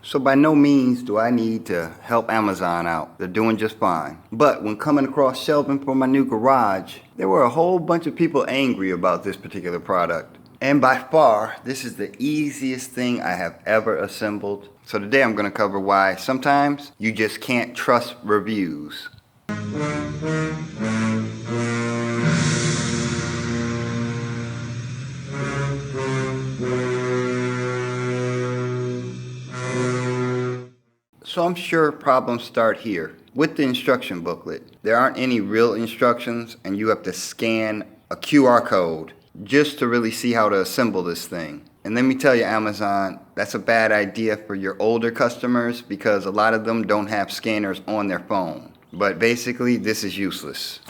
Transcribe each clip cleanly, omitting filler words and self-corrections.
So by no means do I need to help Amazon out. They're doing just fine. But when coming across shelving for my new garage, there were a whole bunch of people angry about this particular product. And by far, this is the easiest thing I have ever assembled. So today I'm going to cover why sometimes you just can't trust reviews. So I'm sure problems start here. With the instruction booklet, there aren't any real instructions and you have to scan a QR code just to really see how to assemble this thing. And let me tell you, Amazon, that's a bad idea for your older customers because a lot of them don't have scanners on their phone. But basically, this is useless.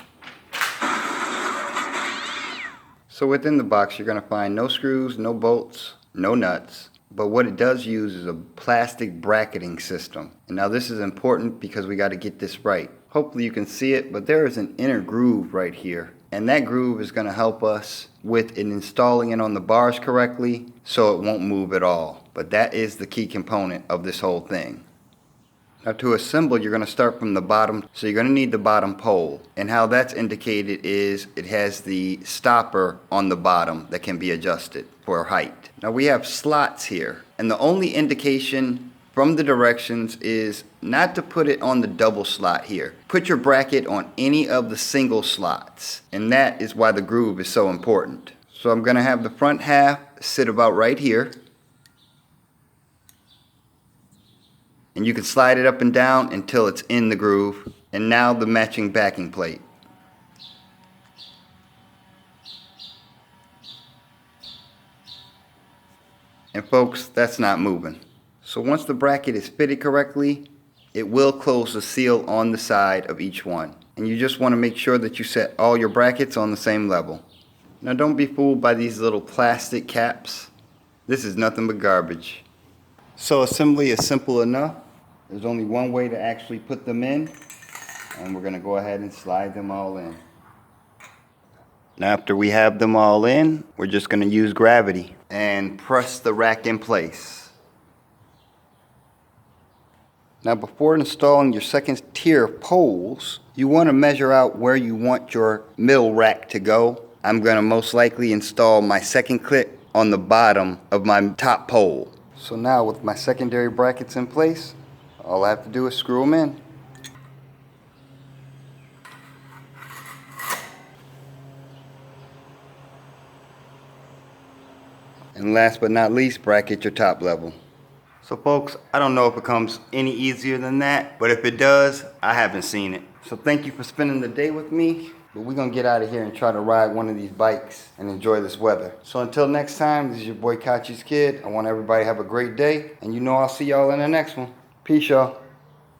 So within the box, you're going to find no screws, no bolts, no nuts. But what it does use is a plastic bracketing system. And now this is important because we got to get this right. Hopefully you can see it, but there is an inner groove right here. And that groove is going to help us with installing it on the bars correctly so it won't move at all. But that is the key component of this whole thing. Now to assemble, you're going to start from the bottom, so you're going to need the bottom pole. And how that's indicated is it has the stopper on the bottom that can be adjusted for height. Now we have slots here, and the only indication from the directions is not to put it on the double slot here. Put your bracket on any of the single slots, and that is why the groove is so important. So I'm going to have the front half sit about right here. And you can slide it up and down until it's in the groove. And now the matching backing plate. And folks, that's not moving. So once the bracket is fitted correctly, it will close the seal on the side of each one. And you just want to make sure that you set all your brackets on the same level. Now don't be fooled by these little plastic caps. This is nothing but garbage. So assembly is simple enough. There's only one way to actually put them in, and we're going to go ahead and slide them all in. Now after we have them all in, we're just going to use gravity and press the rack in place. Now before installing your second tier poles, you want to measure out where you want your middle rack to go. I'm going to most likely install my second clip on the bottom of my top pole. So now with my secondary brackets in place, all I have to do is screw them in. And last but not least, bracket your top level. So folks, I don't know if it comes any easier than that, but if it does, I haven't seen it. So thank you for spending the day with me. But we're going to get out of here and try to ride one of these bikes and enjoy this weather. So until next time, this is your boy Kachi's Kid. I want everybody to have a great day. And you know I'll see y'all in the next one. Peace, y'all.